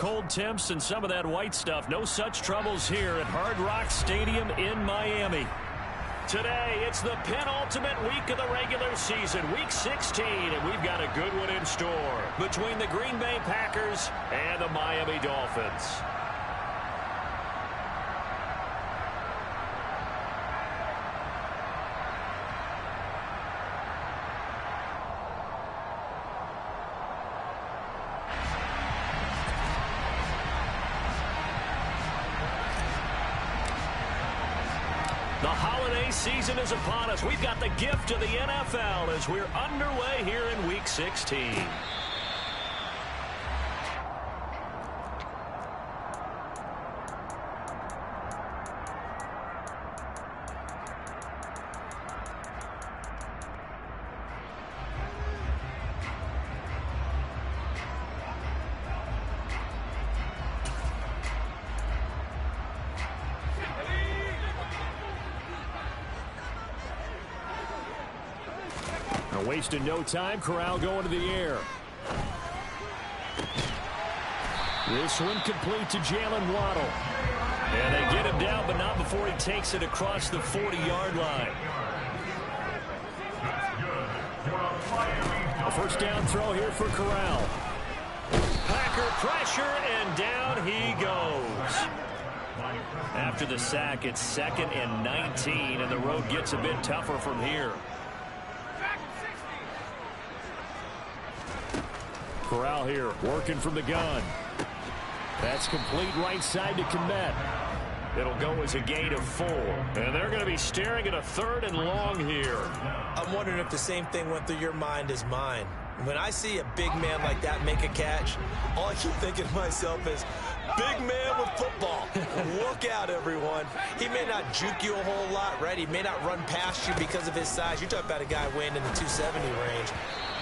cold temps and some of that white stuff. No such troubles here at Hard Rock Stadium in Miami. Today, it's the penultimate week of the regular season, Week 16, and we've got a good one in store between the Green Bay Packers and the Miami Dolphins. The holiday season is upon us. We've got the gift of the NFL as we're underway here in Week 16. Wasting no time. Corral going to the air. This one complete to Jalen Waddle. And they get him down, but not before he takes it across the 40-yard line. A first down throw here for Corral. Packer pressure, and down he goes. After the sack, it's 2nd and 19, and the road gets a bit tougher from here. Corral here, working from the gun. That's complete right side to Komet. It'll go as a gain of 4. And they're going to be staring at a 3rd and long here. I'm wondering if the same thing went through your mind as mine. When I see a big man like that make a catch, all I keep thinking to myself is, big man with football. Look out, everyone. He may not juke you a whole lot, right? He may not run past you because of his size. You're talking about a guy weighing in the 270 range.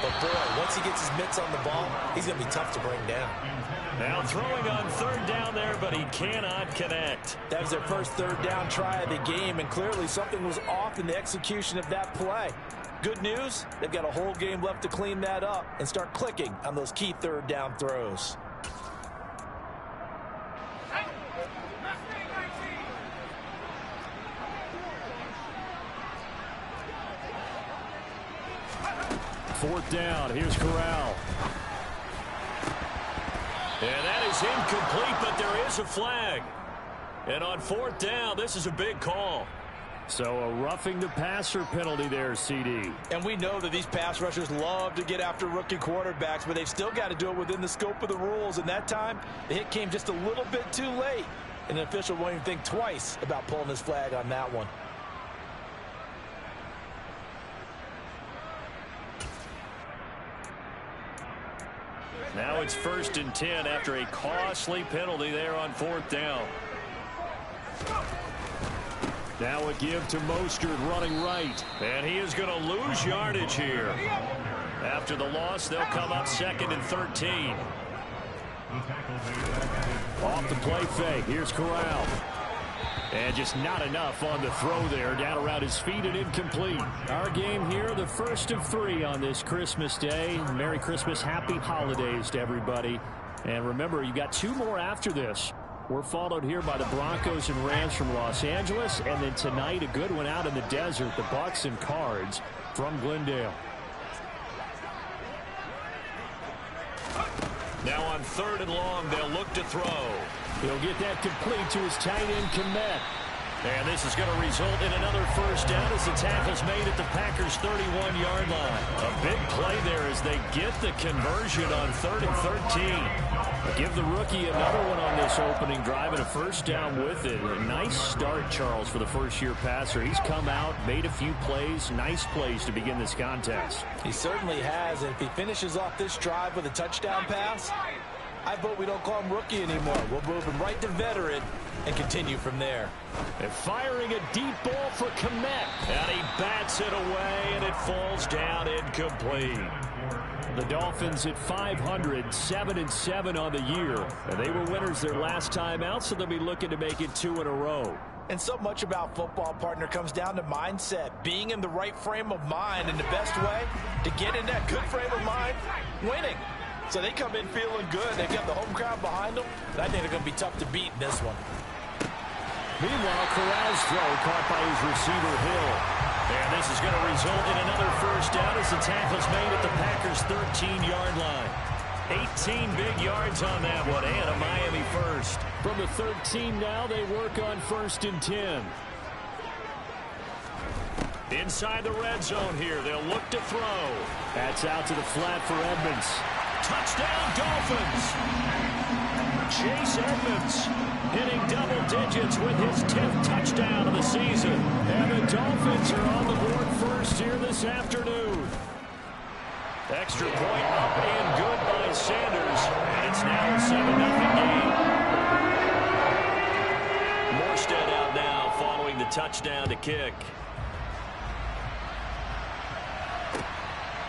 But, boy, once he gets his mitts on the ball, he's going to be tough to bring down. Now throwing on 3rd down there, but he cannot connect. That was their first 3rd down try of the game, and clearly something was off in the execution of that play. Good news, they've got a whole game left to clean that up and start clicking on those key 3rd down throws. Fourth down. Here's Corral. And that is incomplete, but there is a flag. And on 4th down, this is a big call. So a roughing the passer penalty there, CD. And we know that these pass rushers love to get after rookie quarterbacks, but they've still got to do it within the scope of the rules. And that time, the hit came just a little bit too late. And the official won't even think twice about pulling his flag on that one. Now it's 1st and 10 after a costly penalty there on 4th down. Now a give to Mostert running right. And he is going to lose yardage here. After the loss, they'll come up 2nd and 13. Off the play fake. Here's Corral. And just not enough on the throw there. Down around his feet and incomplete. Our game here, the first of 3 on this Christmas Day. Merry Christmas, happy holidays to everybody. And remember, you got 2 more after this. We're followed here by the Broncos and Rams from Los Angeles. And then tonight, a good one out in the desert, the Bucks and Cards from Glendale. Now on 3rd and long, they'll look to throw. He'll get that complete to his tight end, Komet. And this is going to result in another first down as the tackle's made at the Packers' 31-yard line. A big play there as they get the conversion on 3rd and 13. Give the rookie another one on this opening drive and a first down with it. A nice start, Charles, for the first-year passer. He's come out, made a few plays, nice plays to begin this contest. He certainly has, and if he finishes off this drive with a touchdown pass, I vote we don't call him rookie anymore. We'll move him right to veteran and continue from there. And firing a deep ball for Komet. And he bats it away, and it falls down incomplete. The Dolphins at 500, 7-7 on the year. And they were winners their last time out, so they'll be looking to make it 2 in a row. And so much about football, partner, comes down to mindset, being in the right frame of mind. And the best way to get in that good frame of mind, winning. So they come in feeling good. They've got the home crowd behind them. But I think they're going to be tough to beat in this one. Meanwhile, Corral's throw caught by his receiver, Hill. And this is going to result in another first down as the tackle's made at the Packers' 13-yard line. 18 big yards on that one, and a Miami first. From the 13 now, they work on 1st and 10. Inside the red zone here, they'll look to throw. That's out to the flat for Edmonds. Touchdown, Dolphins! Chase Edmonds hitting double digits with his 10th touchdown of the season. And the Dolphins are on the board first here this afternoon. Extra point up and good by Sanders. And it's now a 7-0 game. Morstead out now following the touchdown to kick.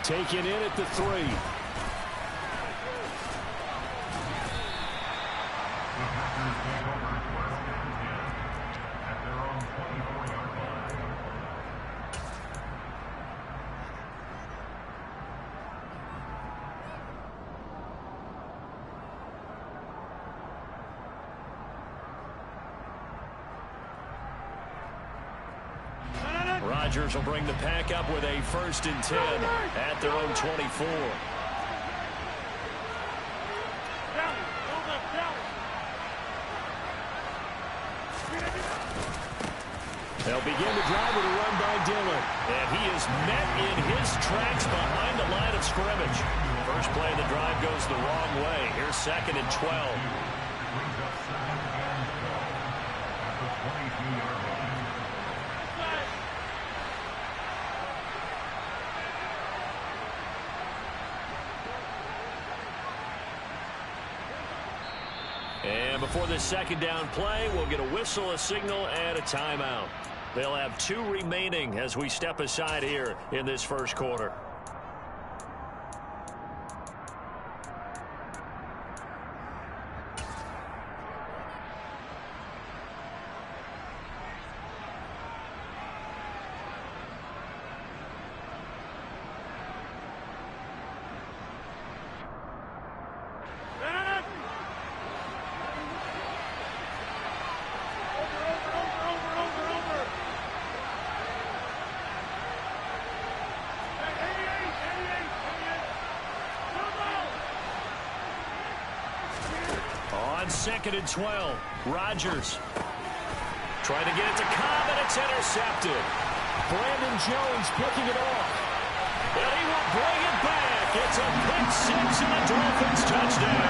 Taken in at the 3. Rodgers will bring the pack up with a 1st and 10 at their own 24. They'll begin to drive with a run by Dillon. And he is met in his tracks behind the line of scrimmage. First play of the drive goes the wrong way. Here's 2nd and 12. And before this 2nd down play, we'll get a whistle, a signal, and a timeout. They'll have 2 remaining as we step aside here in this first quarter. On 2nd and 12, Rodgers trying to get it to Cobb, and it's intercepted. Brandon Jones picking it off. And he will bring it back. It's a pick 6 and a Dolphins touchdown.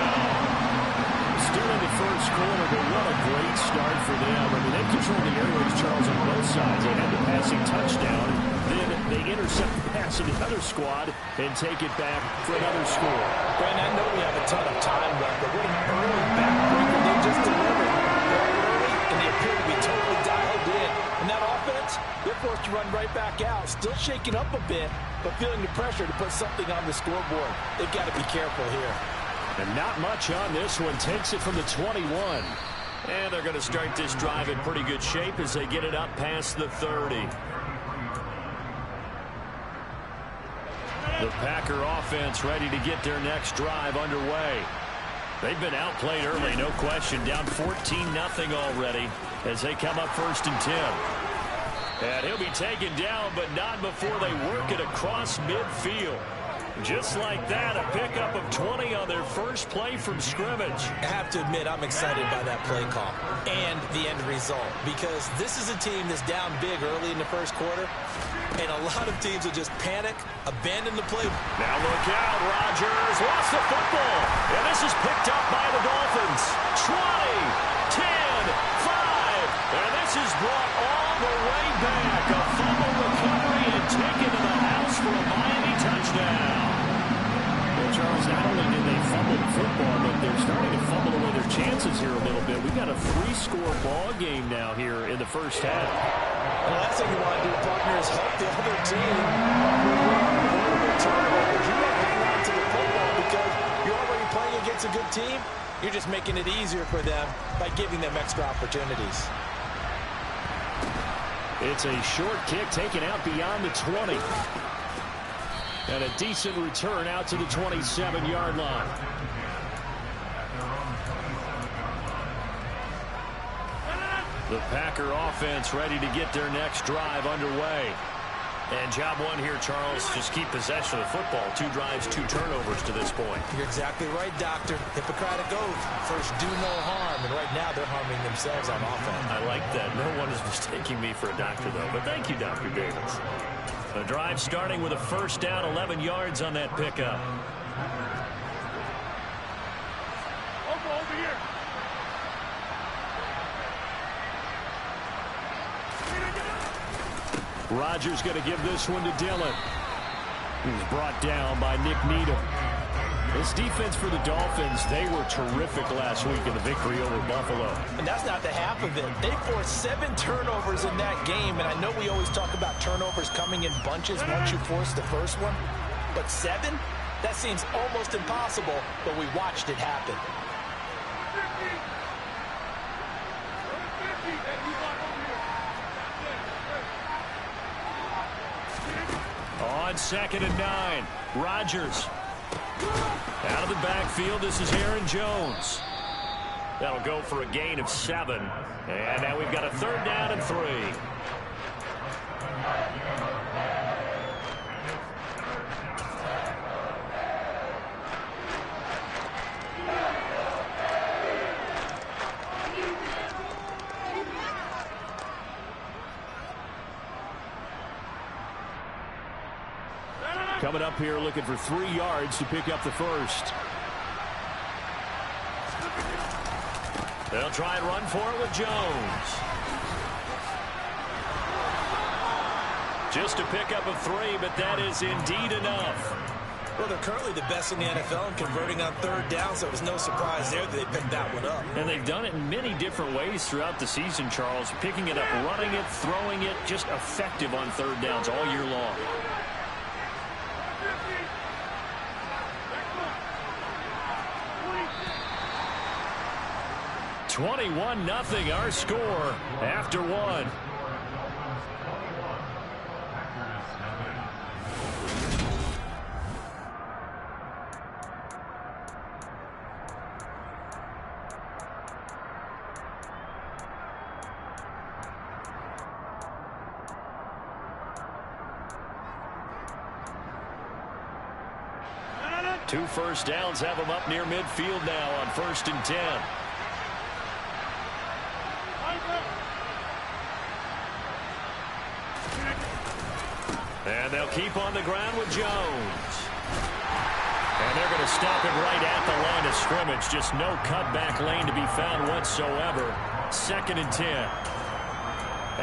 Still in the first quarter, but what a great start for them. I mean, they controlled the airways, Charles, on both sides. They had the passing touchdown. Then they intercept the pass of the other squad and take it back for another score. Brandon, I know we have a ton of time left, but what an early backbreaker they just delivered. Very early, and they appear to be totally dialed in. And that offense, they're forced to run right back out. Still shaking up a bit, but feeling the pressure to put something on the scoreboard. They've got to be careful here. And not much on this one. Takes it from the 21. And they're going to start this drive in pretty good shape as they get it up past the 30. The Packer offense ready to get their next drive underway. They've been outplayed early, no question. Down 14-0 already as they come up 1st and 10. And he'll be taken down, but not before they work it across midfield. Just like that, a pickup of 20 on their first play from scrimmage. I have to admit, I'm excited by that play call and the end result, because this is a team that's down big early in the first quarter, and a lot of teams will just panic, abandon the play. Now look out, Rodgers lost the football, and this is picked up by the Dolphins. 20, 10, 5, and this is brought all the way back. A fumble recovery and taken to the house for a Miami touchdown. Charles, not only did they fumble the football, but they're starting to fumble away their chances here a little bit. We've got a 3-score ball game now here in the first half. The last thing you want to do, partner, is help the other team with turnovers. You want to hang on to the football because you're already playing against a good team. You're just making it easier for them by giving them extra opportunities. It's a short kick taken out beyond the 20. And a decent return out to the 27-yard line. The Packer offense ready to get their next drive underway. And job one here, Charles, just keep possession of the football. 2 drives, 2 turnovers to this point. You're exactly right, Doctor. Hippocratic oath. First, do no harm. And right now, they're harming themselves on offense. I like that. No one is mistaking me for a doctor, though. But thank you, Dr. Davis. The drive starting with a first down, 11 yards on that pickup. Over here. Rodgers going to give this one to Dillon. He's brought down by Nick Needham. This defense for the Dolphins, they were terrific last week in the victory over Buffalo. And that's not the half of it. They forced 7 turnovers in that game, and I know we always talk about turnovers coming in bunches once you force the first one, but 7? That seems almost impossible, but we watched it happen. On 2nd and 9, Rodgers. Out of the backfield, this is Aaron Jones. That'll go for a gain of 7. And now we've got a 3rd down and 3. Coming up here looking for 3 yards to pick up the first. They'll try and run for it with Jones. Just to pick up a 3, but that is indeed enough. Well, they're currently the best in the NFL in converting on 3rd down, so it was no surprise there that they picked that one up. And they've done it in many different ways throughout the season, Charles. Picking it up, running it, throwing it, just effective on 3rd downs all year long. 21-0 our score after 1. Two first downs have them up near midfield now on 1st and 10. And they'll keep on the ground with Jones. And they're going to stop it right at the line of scrimmage. Just no cutback lane to be found whatsoever. 2nd and 10.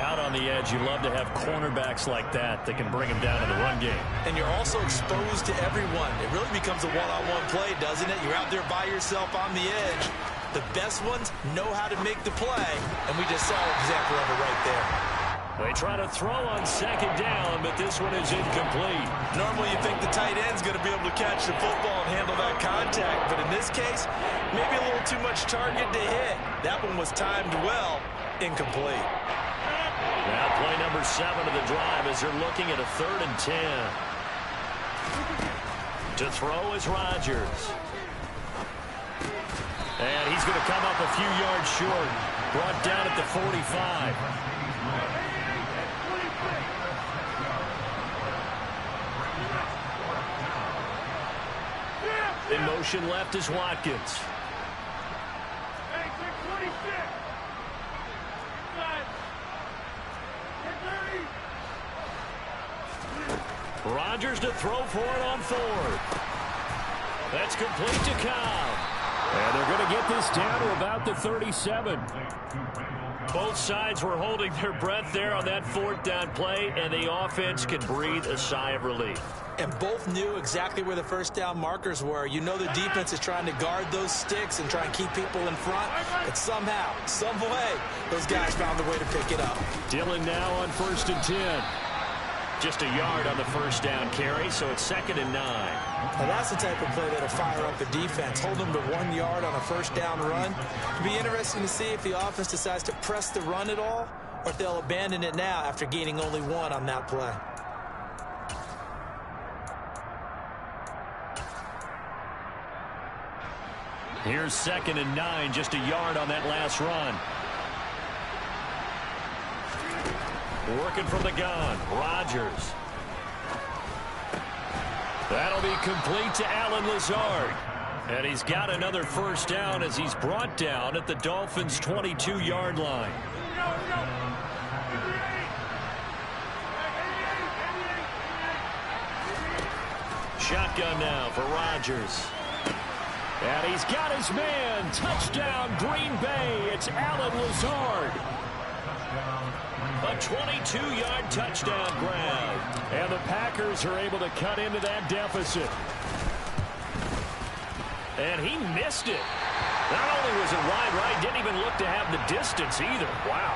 Out on the edge, you love to have cornerbacks like that that can bring them down in the run game. And you're also exposed to everyone. It really becomes a one-on-one play, doesn't it? You're out there by yourself on the edge. The best ones know how to make the play, and we just saw an example of it right there. They try to throw on 2nd down, but this one is incomplete. Normally you think the tight end's going to be able to catch the football and handle that contact, but in this case, maybe a little too much target to hit. That one was timed well, incomplete. Now play number 7 of the drive as they're looking at a 3rd and 10. To throw is Rodgers. And he's going to come up a few yards short. Brought down at the 45. In motion left is Watkins. Rodgers to throw for it on 4th. That's complete to Cobb. And they're going to get this down to about the 37. Both sides were holding their breath there on that 4th down play, and the offense can breathe a sigh of relief. And both knew exactly where the 1st down markers were. You know the defense is trying to guard those sticks and try and keep people in front. But somehow, some way, those guys found a way to pick it up. Dillon now on 1st and 10. Just a yard on the 1st down carry, so it's 2nd and 9. Now that's the type of play that'll fire up the defense. Hold them to 1 yard on a 1st down run. It'll be interesting to see if the offense decides to press the run at all, or if they'll abandon it now after gaining only 1 on that play. Here's 2nd and 9, just a yard on that last run. Working from the gun, Rodgers. That'll be complete to Allen Lazard. And he's got another first down as he's brought down at the Dolphins' 22-yard line. Shotgun now for Rodgers. And he's got his man. Touchdown, Green Bay. It's Allen Lazard. A 22-yard touchdown grab. And the Packers are able to cut into that deficit. And he missed it. Not only was it wide right, didn't even look to have the distance either. Wow.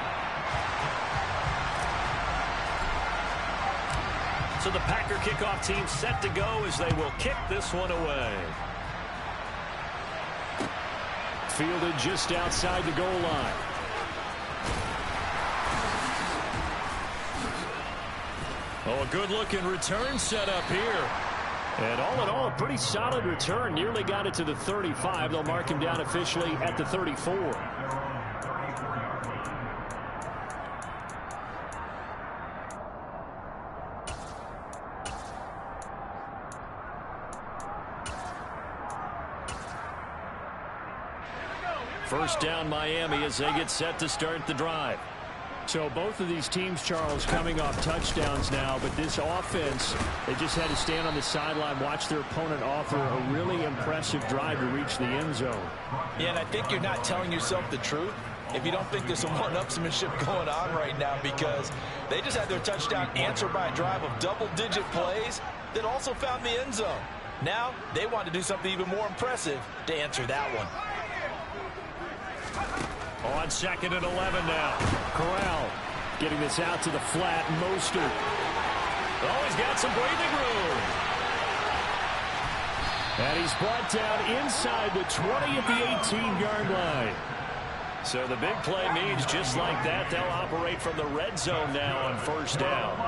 So the Packer kickoff team set to go as they will kick this one away. Fielded just outside the goal line. Oh, a good-looking return set up here. And all in all, a pretty solid return. Nearly got it to the 35. They'll mark him down officially at the 34. First down, Miami, as they get set to start the drive. So both of these teams, Charles, coming off touchdowns now, but this offense, they just had to stand on the sideline, watch their opponent offer a really impressive drive to reach the end zone. Yeah, and I think you're not telling yourself the truth if you don't think there's some one-upsmanship going on right now, because they just had their touchdown answered by a drive of double-digit plays that also found the end zone. Now they want to do something even more impressive to answer that one. On 2nd and 11 now. Corral getting this out to the flat. Mostert. Oh, he's got some breathing room. And he's brought down inside the 20 at the 18-yard line. So the big play means just like that, they'll operate from the red zone now on first down.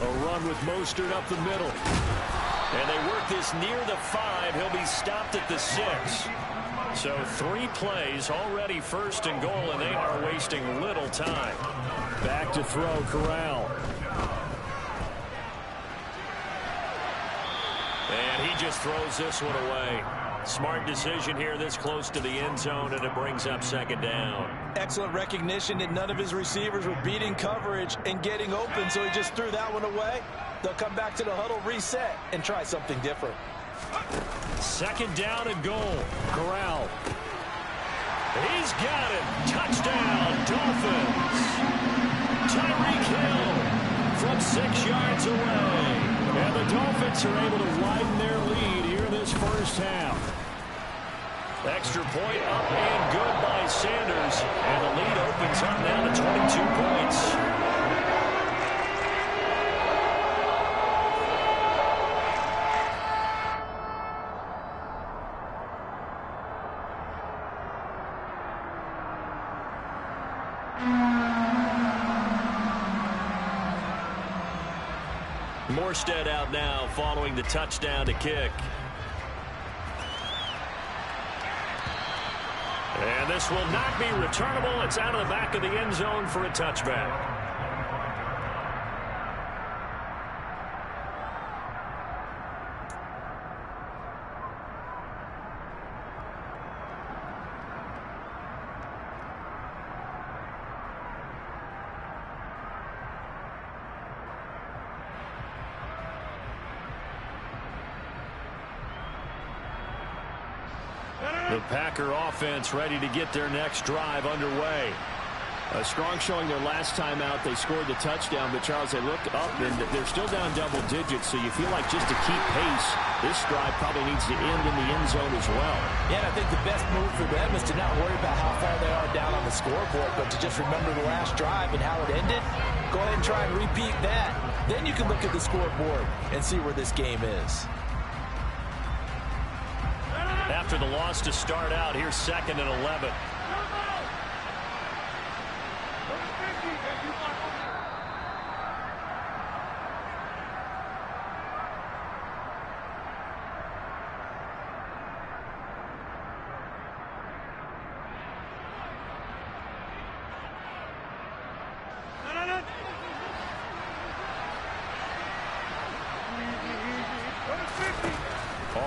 A run with Mostert up the middle. And they work this near the 5. He'll be stopped at the 6. So 3 plays already first and goal, and they are wasting little time. Back to throw, Corral. And he just throws this one away. Smart decision here this close to the end zone, and it brings up 2nd down. Excellent recognition that none of his receivers were beating coverage and getting open, so he just threw that one away. They'll come back to the huddle, reset, and try something different. 2nd down and goal. Corral. He's got it. Touchdown, Dolphins. Tyreek Hill from 6 yards away. And the Dolphins are able to widen their lead here in this first half. Extra point up and good by Sanders. And the lead opens up now to 22 points. Morstead out now following the touchdown to kick. And this will not be returnable. It's out of the back of the end zone for a touchback. The Packer offense ready to get their next drive underway. A strong showing their last time out. They scored the touchdown, but Charles, they looked up and they're still down double digits, so you feel like just to keep pace, this drive probably needs to end in the end zone as well. Yeah, and I think the best move for them is to not worry about how far they are down on the scoreboard, but to just remember the last drive and how it ended. Go ahead and try and repeat that. Then you can look at the scoreboard and see where this game is. After the loss to start out, here's 2nd and 11.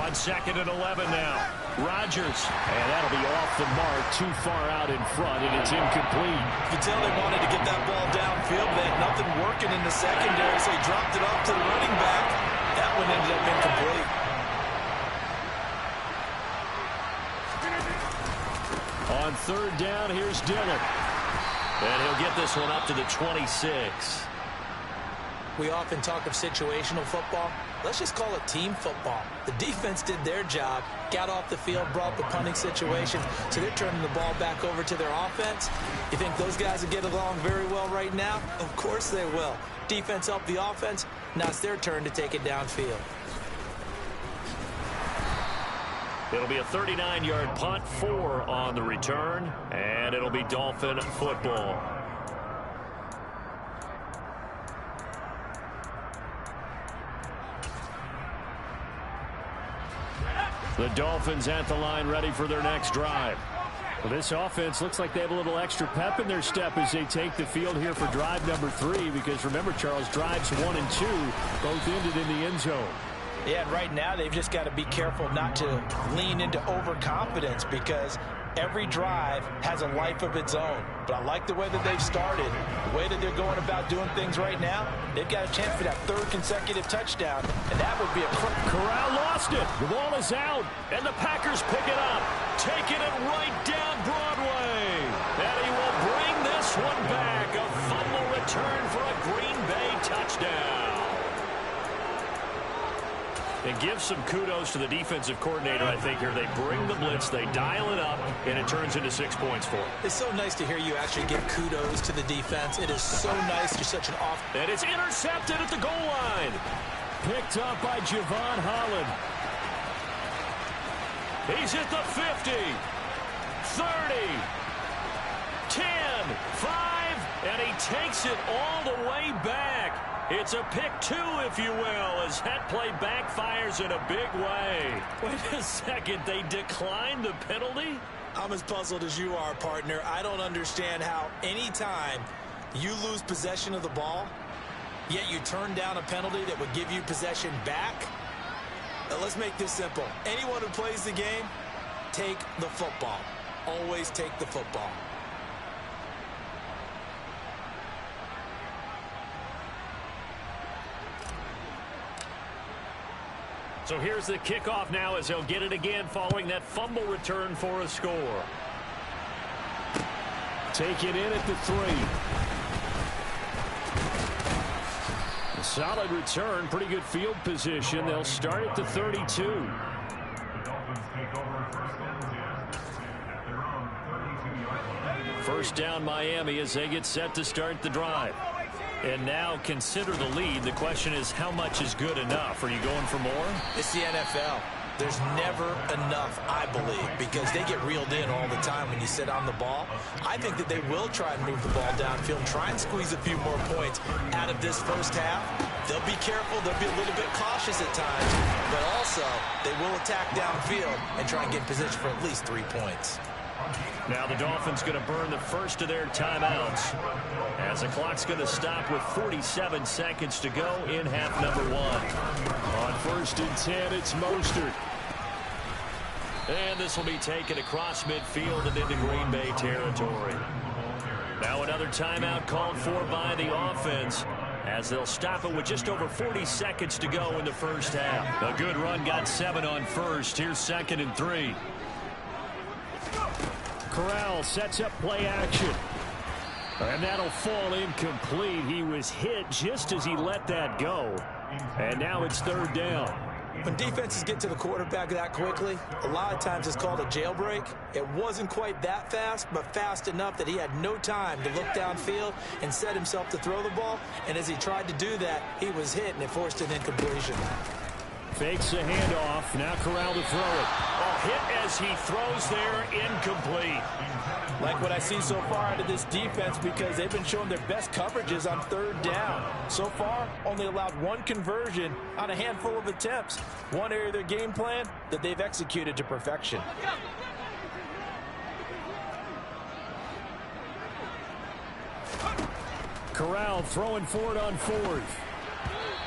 On 2nd and 11 now. Rodgers. And that'll be off the mark, too far out in front, and it's incomplete. You can tell they wanted to get that ball downfield. They had nothing working in the secondary, so he dropped it off to the running back. That one ended up incomplete. On 3rd down, here's Dillon. And he'll get this one up to the 26. We often talk of situational football. Let's just call it team football. The defense did their job, got off the field, brought the punting situation, so they're turning the ball back over to their offense. You think those guys will get along very well right now? Of course they will. Defense helped the offense. Now it's their turn to take it downfield. It'll be a 39-yard punt, 4 on the return, and it'll be Dolphin football. The Dolphins at the line, ready for their next drive. Well, this offense looks like they have a little extra pep in their step as they take the field here for drive number 3, because remember, Charles, drives 1 and 2 both ended in the end zone. Yeah, and right now they've just got to be careful not to lean into overconfidence, because every drive has a life of its own. But I like the way that they've started, the way that they're going about doing things right now. They've got a chance for that 3rd consecutive touchdown, and that would be a... Corral lost it. The ball is out, and the Packers pick it up, taking it right down Broadway. And he will bring this one back. A fumble return for a Green Bay touchdown. And give some kudos to the defensive coordinator, I think, here. They bring the blitz, they dial it up, and it turns into 6 points for them. It's so nice to hear you actually give kudos to the defense. It is so nice. You're such an off. And it's intercepted at the goal line. Picked up by Javon Holland. He's at the 50, 30, 10, 5, and he takes it all the way back. It's a pick 2, if you will, as that play backfires in a big way. Wait a second, they declined the penalty? I'm as puzzled as you are, partner. I don't understand how anytime you lose possession of the ball, yet you turn down a penalty that would give you possession back. Now, let's make this simple. Anyone who plays the game, take the football. Always take the football. So here's the kickoff now as he'll get it again following that fumble return for a score. Take it in at the 3. A solid return, pretty good field position. They'll start at the 32. First down Miami as they get set to start the drive. And now consider the lead. The question is, how much is good enough? Are you going for more? It's the NFL. There's never enough, I believe, because they get reeled in all the time when you sit on the ball. I think that they will try and move the ball downfield, try and squeeze a few more points out of this first half. They'll be careful. They'll be a little bit cautious at times, but also they will attack downfield and try and get in position for at least 3 points. Now the Dolphins going to burn the first of their timeouts as the clock's going to stop with 47 seconds to go in half number 1. On 1st and 10, it's Mostert. And this will be taken across midfield and into Green Bay territory. Now another timeout called for by the offense as they'll stop it with just over 40 seconds to go in the first half. A good run, got 7 on first. Here's 2nd and 3. Corral sets up play action. And that'll fall incomplete. He was hit just as he let that go. And now it's 3rd down. When defenses get to the quarterback that quickly, a lot of times it's called a jailbreak. It wasn't quite that fast, but fast enough that he had no time to look downfield and set himself to throw the ball. And as he tried to do that, he was hit, and it forced an incompletion. Fakes a handoff. Now Corral to throw it. Oh, hit as he throws there, incomplete. Like what I see so far out of this defense, because they've been showing their best coverages on 3rd down. So far, only allowed 1 conversion on a handful of attempts. One area of their game plan that they've executed to perfection. Corral throwing for it on 4th.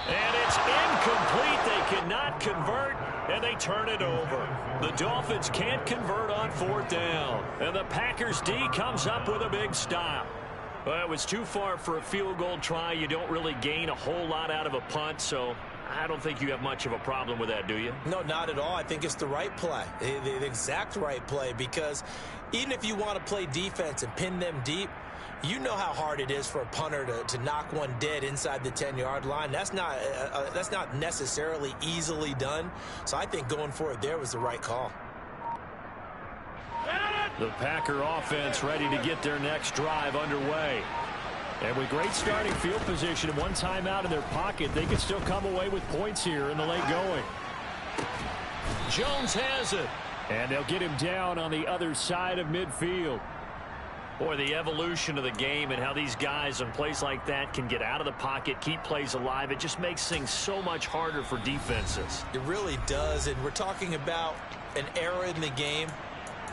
And it's incomplete. They cannot convert. And they turn it over. The Dolphins can't convert on 4th down. And the Packers D comes up with a big stop. Well, it was too far for a field goal try. You don't really gain a whole lot out of a punt, so I don't think you have much of a problem with that, do you? No, not at all. I think it's the right play, the exact right play, because even if you want to play defense and pin them deep, you know how hard it is for a punter to knock one dead inside the 10-yard line. That's not necessarily easily done. So I think going for it there was the right call. The Packer offense ready to get their next drive underway. And with great starting field position and one timeout in their pocket, they can still come away with points here in the late going. Jones has it. And they'll get him down on the other side of midfield. Boy, the evolution of the game and how these guys in plays like that can get out of the pocket, keep plays alive, it just makes things so much harder for defenses. It really does, and we're talking about an era in the game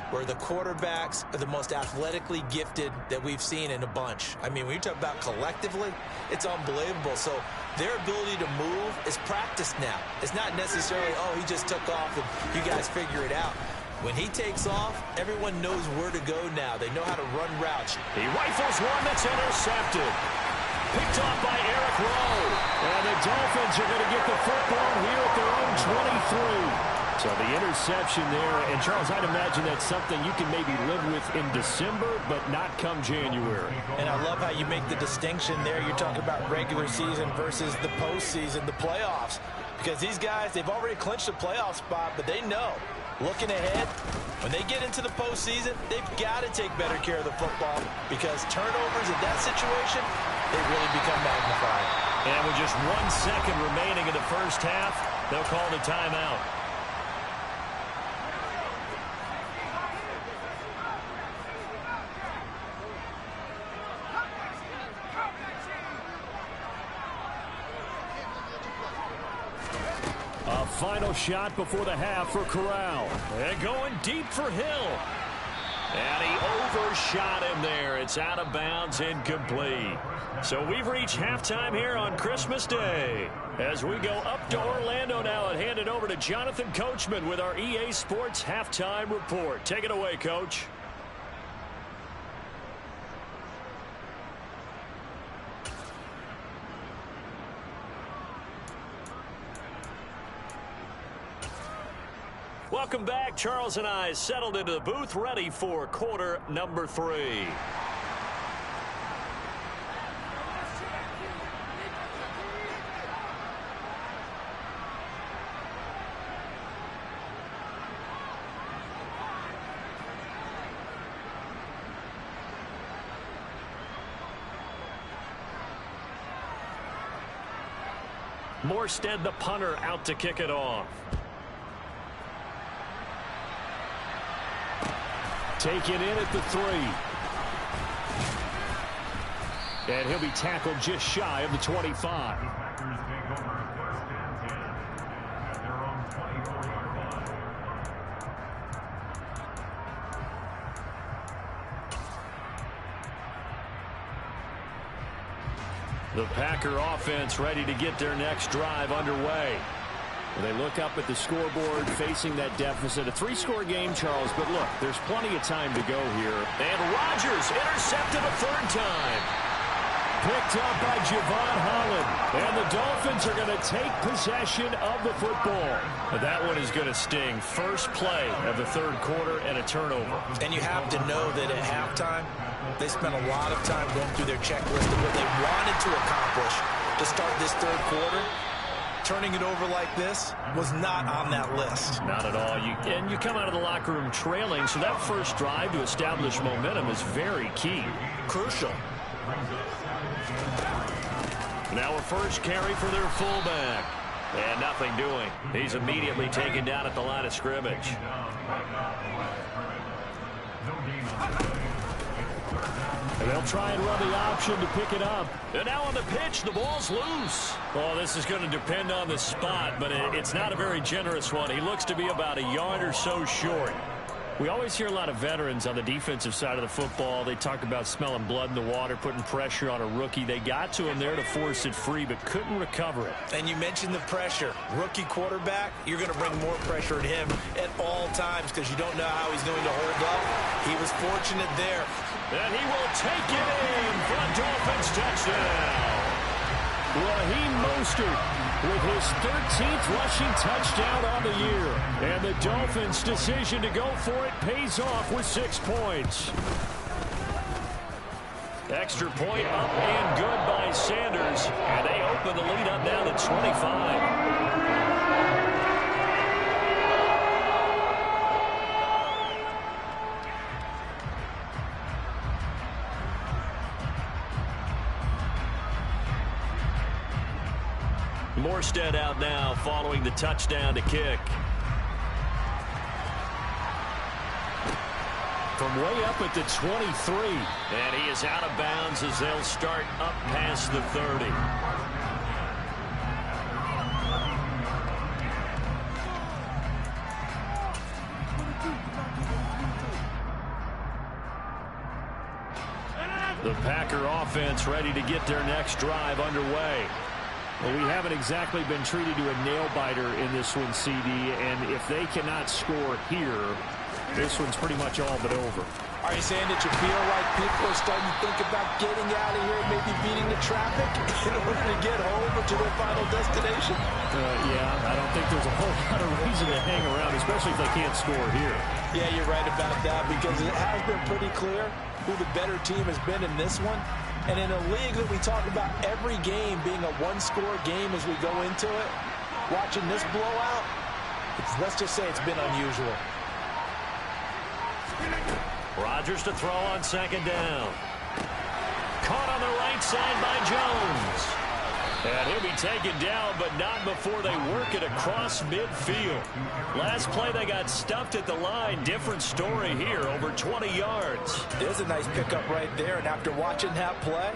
where the quarterbacks are the most athletically gifted that we've seen in a bunch. I mean, when you talk about collectively, it's unbelievable. So their ability to move is practiced now. It's not necessarily, oh, he just took off and you guys figure it out. When he takes off, everyone knows where to go now. They know how to run routes. He rifles one that's intercepted. Picked off by Eric Rowe. And the Dolphins are going to get the football here at their own 23. So the interception there, and Charles, I'd imagine that's something you can maybe live with in December, but not come January. And I love how you make the distinction there. You're talking about regular season versus the postseason, the playoffs. Because these guys, they've already clinched a playoff spot, but they know, looking ahead, when they get into the postseason, they've got to take better care of the football because turnovers in that situation, they really become magnified. And with just 1 second remaining in the first half, they'll call the timeout. A final shot before the half for Corral. And going deep for Hill. And he overshot him there. It's out of bounds, incomplete. So we've reached halftime here on Christmas Day. As we go up to Orlando now and hand it over to Jonathan Coachman with our EA Sports Halftime Report. Take it away, Coach. Welcome back. Charles and I settled into the booth, ready for quarter number 3. Morstead, the punter, out to kick it off. Taken in at the 3. And he'll be tackled just shy of the 25. The Packer offense ready to get their next drive underway. They look up at the scoreboard facing that deficit. A 3-score game, Charles, but look, there's plenty of time to go here. And Rodgers intercepted a 3rd time. Picked up by Javon Holland. And the Dolphins are going to take possession of the football. That one is going to sting. First play of the 3rd quarter and a turnover. And you have to know that at halftime, they spent a lot of time going through their checklist of what they wanted to accomplish to start this 3rd quarter. Turning it over like this was not on that list. Not at all. And you come out of the locker room trailing, so that first drive to establish momentum is very key. Crucial. Now a first carry for their fullback. And nothing doing. He's immediately taken down at the line of scrimmage. And they'll try and run the option to pick it up. And now on the pitch, the ball's loose. Well, this is going to depend on the spot, but it's not a very generous one. He looks to be about a yard or so short. We always hear a lot of veterans on the defensive side of the football. They talk about smelling blood in the water, putting pressure on a rookie. They got to him there to force it free, but couldn't recover it. And you mentioned the pressure. Rookie quarterback, you're going to bring more pressure at him at all times because you don't know how he's going to hold up. He was fortunate there. And he will take it in for a Dolphins touchdown. Raheem Mostert with his 13th rushing touchdown on the year. And the Dolphins' decision to go for it pays off with 6 points. Extra point up and good by Sanders. And they open the lead up now to 25. Morstead out now following the touchdown to kick. From way up at the 23. And he is out of bounds as they'll start up past the 30. The Packer offense ready to get their next drive underway. Well, we haven't exactly been treated to a nail-biter in this one, CD, and if they cannot score here, this one's pretty much all but over. Are you saying that you feel like people are starting to think about getting out of here, maybe beating the traffic in order to get home or to their final destination? Yeah, I don't think there's a whole lot of reason to hang around, especially if they can't score here. Yeah, you're right about that because it has been pretty clear who the better team has been in this one. And in a league that we talk about every game being a one-score game as we go into it, watching this blowout, let's just say it's been unusual. Rodgers to throw on second down. Caught on the right side by Jones. And he'll be taken down, but not before they work it across midfield. Last play, they got stuffed at the line. Different story here, over 20 yards. There's a nice pickup right there, and after watching that play,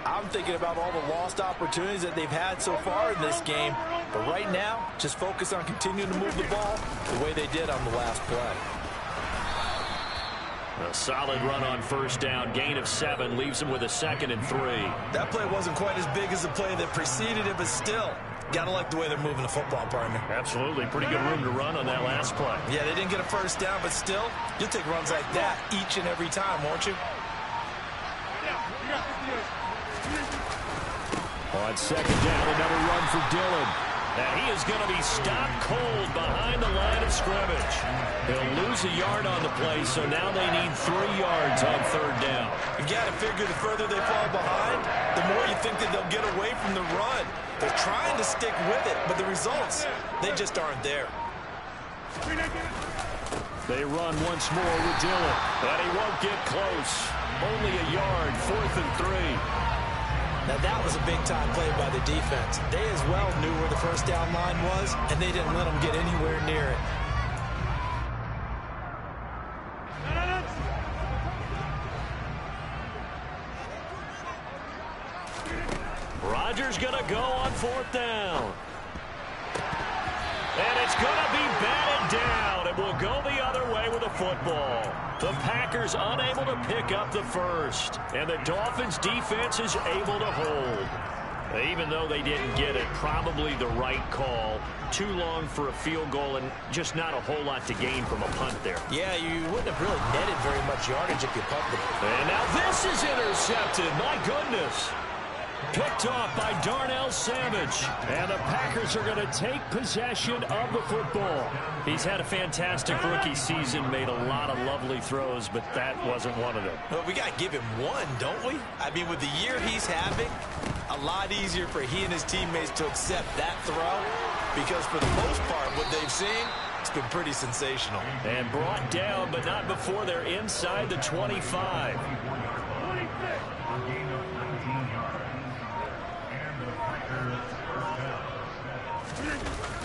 I'm thinking about all the lost opportunities that they've had so far in this game. But right now, just focus on continuing to move the ball the way they did on the last play. A solid run on first down. Gain of 7 leaves him with a 2nd and 3. That play wasn't quite as big as the play that preceded it, but still, got to like the way they're moving the football, partner. Absolutely. Pretty good room to run on that last play. Yeah, they didn't get a first down, but still, you'll take runs like that each and every time, won't you? On second down, another run for Dillon. And he is going to be stopped cold behind the line of scrimmage. He'll lose a yard on the play, so now they need 3 yards on third down. You've got to figure the further they fall behind, the more you think that they'll get away from the run. They're trying to stick with it, but the results, they just aren't there. They run once more with Dillon, and he won't get close. Only a yard, 4th and 3. Now, that was a big-time play by the defense. They as well knew where the first down line was, and they didn't let them get anywhere near it. Rodgers going to go on 4th down. And it's going to be batted down. It will go the other way with the football. The Packers unable to pick up the first. And the Dolphins defense is able to hold. Even though they didn't get it, probably the right call. Too long for a field goal and just not a whole lot to gain from a punt there. Yeah, you wouldn't have really netted very much yardage if you punted it. And now this is intercepted. My goodness. Picked off by Darnell Savage. And the Packers are going to take possession of the football. He's had a fantastic rookie season, made a lot of lovely throws, but that wasn't one of them. Well, we got to give him one, don't we? I mean, with the year he's having, a lot easier for he and his teammates to accept that throw because for the most part, what they've seen, it's been pretty sensational. And brought down, but not before they're inside the 25.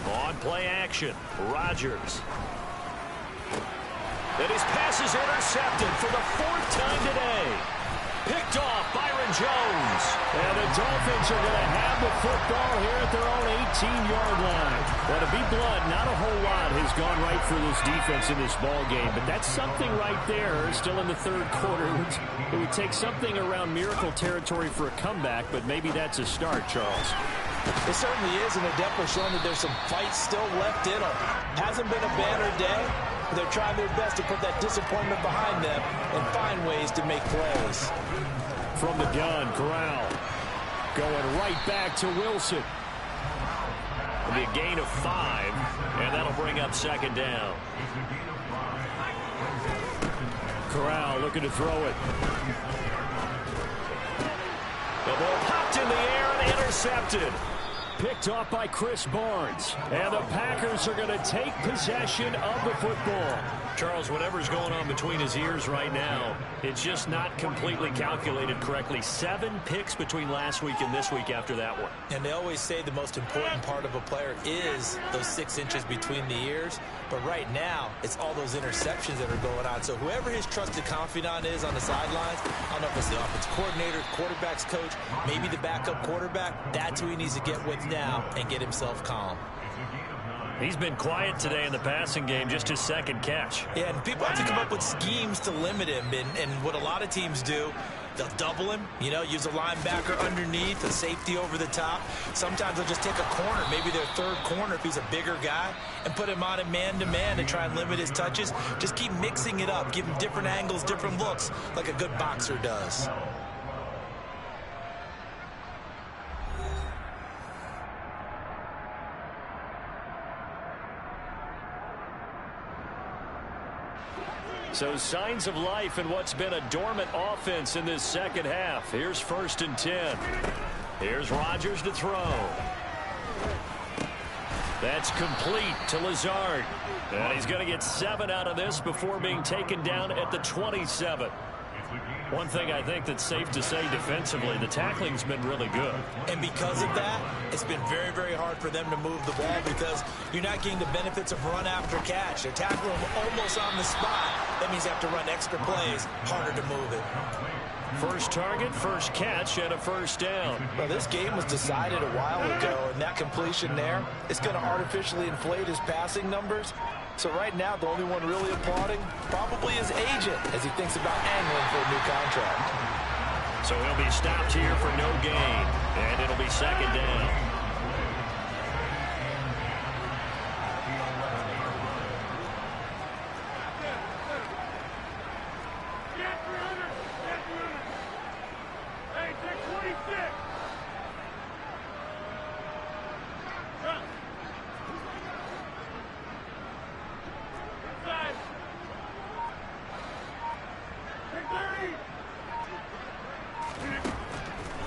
On play action, Rodgers. And his pass is intercepted for the 4th time today. Picked off Byron Jones. And the Dolphins are going to have the football here at their own 18-yard line. But to be blunt, not a whole lot has has gone right for this defense in this ball game, but that's something right there. Still in the third quarter. It would take something around miracle territory for a comeback, but maybe that's a start, Charles. It certainly is, and they're definitely showing that there's some fight still left in them. Hasn't been a banner day. They're trying their best to put that disappointment behind them and find ways to make plays. From the gun, Corral going right back to Wilson. It'll be a gain of 5, and that'll bring up second down. Corral looking to throw it. The ball popped in the air and intercepted. Picked off by Chris Barnes. And the Packers are going to take possession of the football. Charles, whatever's going on between his ears right now, it's just not completely calculated correctly. 7 picks between last week and this week after that one. And they always say the most important part of a player is those 6 inches between the ears. But right now, it's all those interceptions that are going on. So whoever his trusted confidant is on the sidelines, I don't know if it's the offensive coordinator, quarterback's coach, maybe the backup quarterback, that's who he needs to get with now and get himself calm. He's been quiet today in the passing game, just his second catch. Yeah, and people have to come up with schemes to limit him. And what a lot of teams do, they'll double him, you know, use a linebacker underneath, a safety over the top. Sometimes they'll just take a corner, maybe their third corner if he's a bigger guy, and put him on a man-to-man to try and limit his touches. Just keep mixing it up, give him different angles, different looks, like a good boxer does. So signs of life in what's been a dormant offense in this second half. Here's 1st and 10. Here's Rodgers to throw. That's complete to Lazard. And he's going to get 7 out of this before being taken down at the 27. One thing I think that's safe to say defensively, the tackling's been really good. And because of that, it's been very, very hard for them to move the ball because you're not getting the benefits of run after catch. They're tackling him almost on the spot. That means you have to run extra plays, harder to move it. First target, first catch, and a first down. Well, this game was decided a while ago, and that completion there is going to artificially inflate his passing numbers. So right now, the only one really applauding probably his agent as he thinks about angling for a new contract. So he'll be stopped here for no gain, and it'll be second down.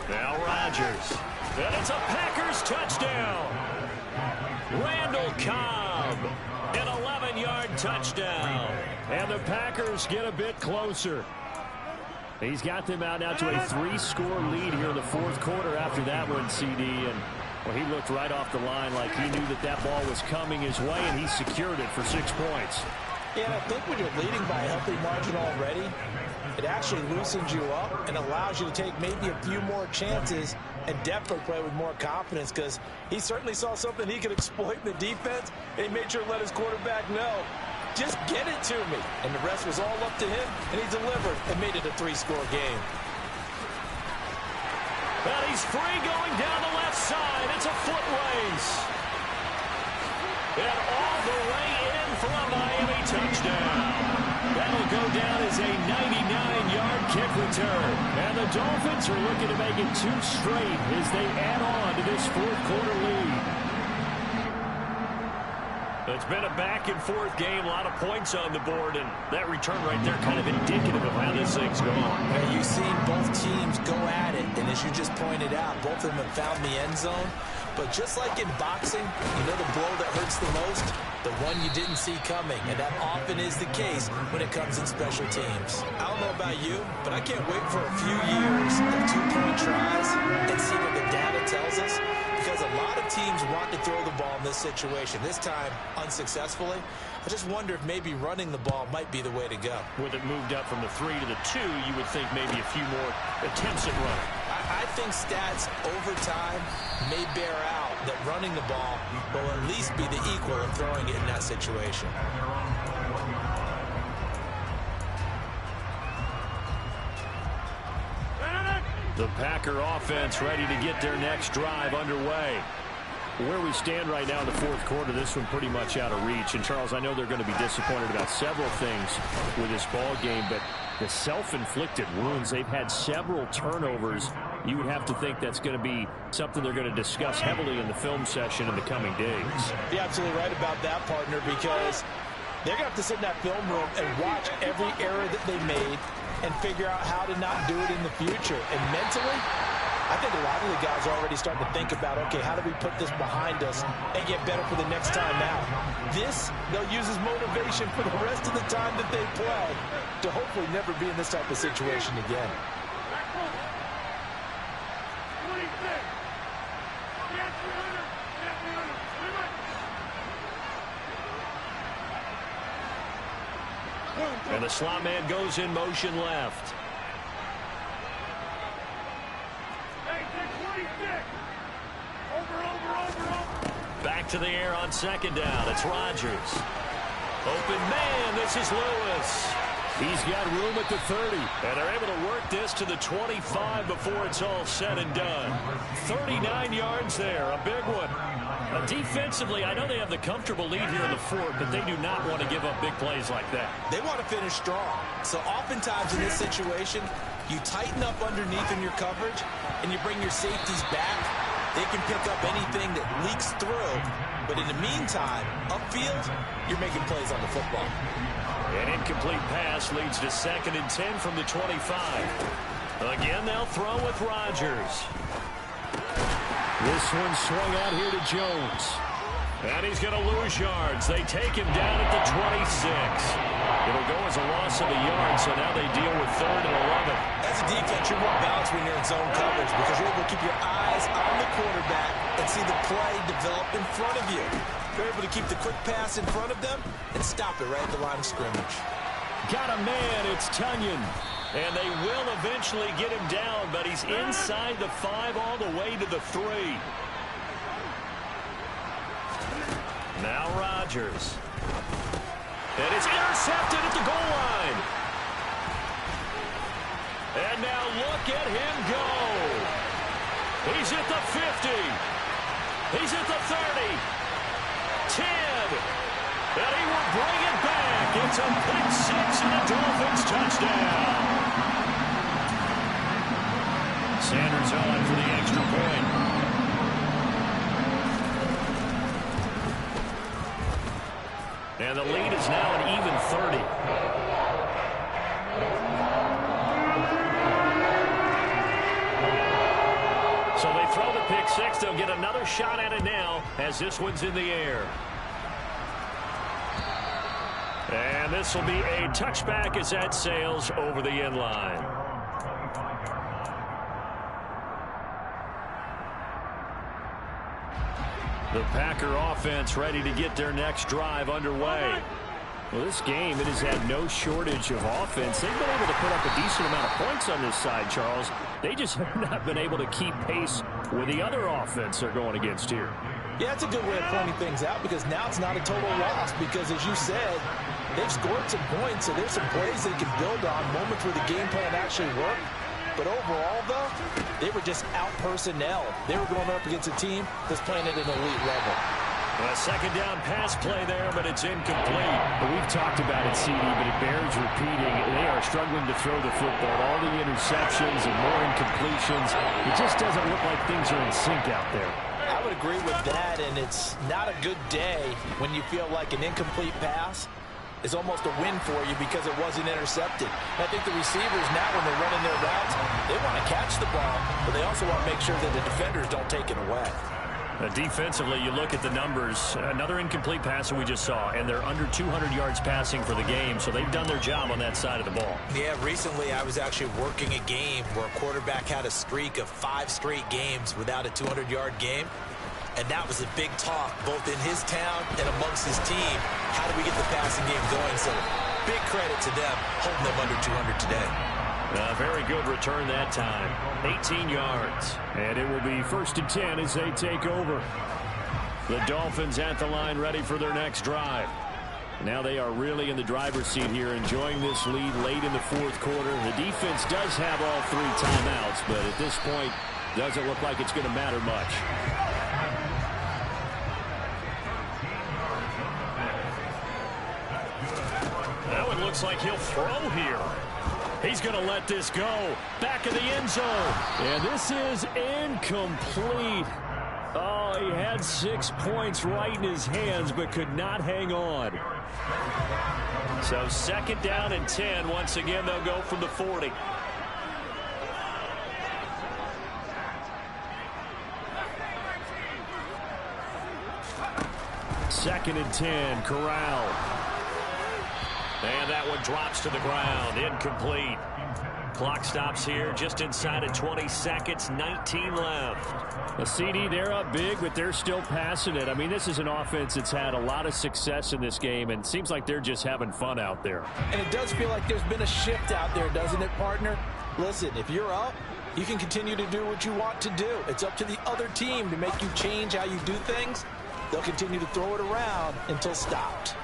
Now Rodgers. And it's a Packers touchdown. Randall Cobb. An 11-yard touchdown. And the Packers get a bit closer. He's got them out now to a 3-score lead here in the fourth quarter after that one, CD. And well, he looked right off the line like he knew that that ball was coming his way, and he secured it for 6 points. Yeah, and I think when you're leading by a healthy margin already, it actually loosens you up and allows you to take maybe a few more chances and definitely play with more confidence because he certainly saw something he could exploit in the defense, and he made sure to let his quarterback know, just get it to me. And the rest was all up to him, and he delivered and made it a 3-score game. And he's free going down the left side. It's a foot race. And all the way in for a Miami touchdown. That'll go down as a 99-yard kick return. And the Dolphins are looking to make it 2 straight as they add on to this fourth quarter lead. It's been a back-and-forth game, a lot of points on the board, and that return right there kind of indicative of how this thing's going. And you've seen both teams go at it, and as you just pointed out, both of them have found the end zone. But just like in boxing, you know the blow that hurts the most? The one you didn't see coming, and that often is the case when it comes in special teams. I don't know about you, but I can't wait for a few years of 2-point tries and see what the data tells us, because a lot of teams want to throw the ball in this situation. This time, unsuccessfully. I just wonder if maybe running the ball might be the way to go. With it moved up from the 3 to the 2, you would think maybe a few more attempts at running. I think stats over time may bear out that running the ball will at least be the equal of throwing it in that situation. The Packer offense ready to get their next drive underway. Where we stand right now in the fourth quarter, this one pretty much out of reach. And, Charles, I know they're going to be disappointed about several things with this ball game, but the self-inflicted wounds, they've had several turnovers. You would have to think that's going to be something they're going to discuss heavily in the film session in the coming days. You're absolutely right about that, partner, because they're going to have to sit in that film room and watch every error that they made and figure out how to not do it in the future. And mentally, I think a lot of the guys are already starting to think about, okay, how do we put this behind us and get better for the next time out? This, they'll use as motivation for the rest of the time that they play to hopefully never be in this type of situation again. And the slot man goes in motion left. Back to the air on second down. It's Rodgers. Open man. This is Lewis. He's got room at the 30. And they're able to work this to the 25 before it's all said and done. 39 yards there. A big one. Defensively, I know they have the comfortable lead here in the fourth, but they do not want to give up big plays like that. They want to finish strong. So oftentimes in this situation, you tighten up underneath in your coverage, and you bring your safeties back. They can pick up anything that leaks through. But in the meantime, upfield, you're making plays on the football. An incomplete pass leads to 2nd and 10 from the 25. Again, they'll throw with Rodgers. This one swung out here to Jones. And he's going to lose yards. They take him down at the 26. It'll go as a loss of a yard, so now they deal with 3rd and 11. As a defense, you're more balanced when you're in zone coverage because you're able to keep your eyes on the quarterback and see the play develop in front of you. You're able to keep the quick pass in front of them and stop it right at the line of scrimmage. Got a man. It's Tunyon. And they will eventually get him down, but he's inside the 5 all the way to the 3. Now Rodgers. And it's intercepted at the goal line. And now look at him go. He's at the 50. He's at the 30. 10. And he will bring it back. It's a pick 6 and a Dolphins touchdown. Sanders on for the extra point. And the lead is now an even 30. So they throw the pick 6. They'll get another shot at it now as this one's in the air. And this will be a touchback as that sails over the end line. The Packer offense ready to get their next drive underway. Well, this game, it has had no shortage of offense. They've been able to put up a decent amount of points on this side, Charles. They just have not been able to keep pace with the other offense they're going against here. Yeah, it's a good way of pointing things out because now it's not a total loss because, as you said, they've scored some points, so there's some plays they can build on, moments where the game plan actually worked. But overall, though, they were just out personnel. They were going up against a team that's playing at an elite level. A second down pass play there, but it's incomplete. We've talked about it, CD, but it bears repeating. They are struggling to throw the football. All the interceptions and more incompletions. It just doesn't look like things are in sync out there. I would agree with that, and it's not a good day when you feel like an incomplete pass is almost a win for you because it wasn't intercepted. And I think the receivers now, when they're running their routes, they want to catch the ball, but they also want to make sure that the defenders don't take it away. Defensively, you look at the numbers. Another incomplete pass that we just saw, and they're under 200 yards passing for the game, so they've done their job on that side of the ball. Yeah, recently I was actually working a game where a quarterback had a streak of 5 straight games without a 200-yard game, and that was a big talk both in his town and amongst his team. How do we get the passing game going? So big credit to them holding them under 200 today. A very good return that time. 18 yards. And it will be 1st and 10 as they take over. The Dolphins at the line ready for their next drive. Now they are really in the driver's seat here, enjoying this lead late in the 4th quarter. The defense does have all 3 timeouts, but at this point, doesn't look like it's going to matter much. Now it looks like he'll throw here. He's going to let this go. Back of the end zone. And this is incomplete. Oh, he had 6 points right in his hands, but could not hang on. So 2nd down and 10. Once again, they'll go from the 40. Second and 10, Corral. And that one drops to the ground, incomplete. Clock stops here just inside of 20 seconds, 19 left. A CD, they're up big, but they're still passing it. I mean, this is an offense that's had a lot of success in this game, and it seems like they're just having fun out there. And it does feel like there's been a shift out there, doesn't it, partner? Listen, if you're up, you can continue to do what you want to do. It's up to the other team to make you change how you do things. They'll continue to throw it around until stopped.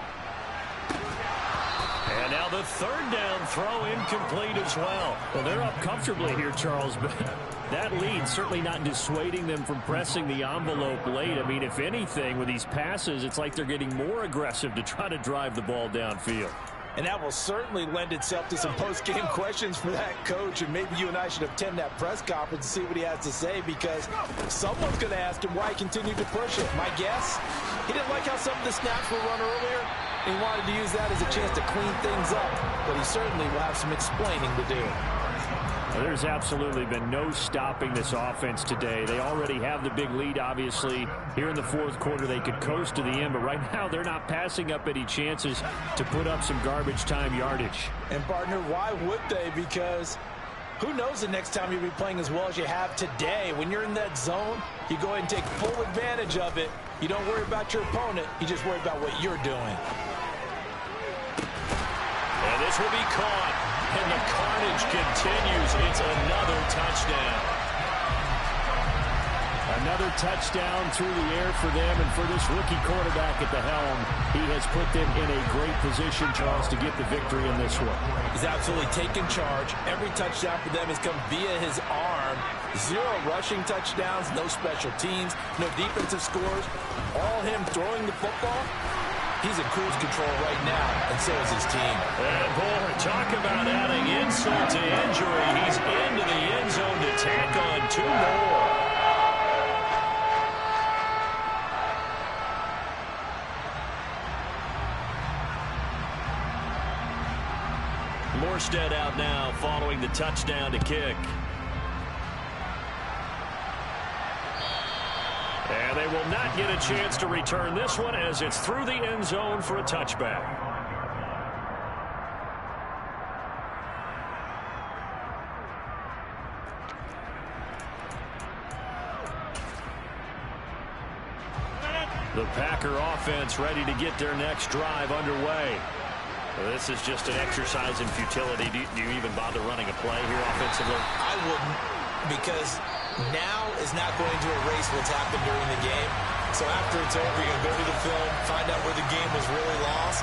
And now the 3rd down throw incomplete as well. Well, they're up comfortably here, Charles, but that lead certainly not dissuading them from pressing the envelope late. I mean, if anything, with these passes, it's like they're getting more aggressive to try to drive the ball downfield. And that will certainly lend itself to some post-game questions for that coach. And maybe you and I should attend that press conference and see what he has to say, because someone's going to ask him why he continued to push it. My guess, he didn't like how some of the snaps were run earlier. He wanted to use that as a chance to clean things up. But he certainly will have some explaining to do. There's absolutely been no stopping this offense today. They already have the big lead, obviously. Here in the 4th quarter, they could coast to the end, but right now they're not passing up any chances to put up some garbage time yardage. And, partner, why would they? Because who knows the next time you'll be playing as well as you have today. When you're in that zone, you go ahead and take full advantage of it. You don't worry about your opponent. You just worry about what you're doing. And this will be caught. And the carnage continues. It's another touchdown. Another touchdown through the air for them, and for this rookie quarterback at the helm, he has put them in a great position, Charles, to get the victory in this one. He's absolutely taken charge. Every touchdown for them has come via his arm. 0 rushing touchdowns, no special teams, no defensive scores. All him throwing the football. He's in cruise control right now, and so is his team. And boy, talk about adding insult to injury. He's into the end zone to tack on 2 more. Morstead out now following the touchdown to kick. And they will not get a chance to return this one as it's through the end zone for a touchback. The Packer offense ready to get their next drive underway. Well, this is just an exercise in futility. Do you even bother running a play here offensively? I wouldn't, because now is not going to erase what's happened during the game. So after it's over, you're going to go to the film, find out where the game was really lost,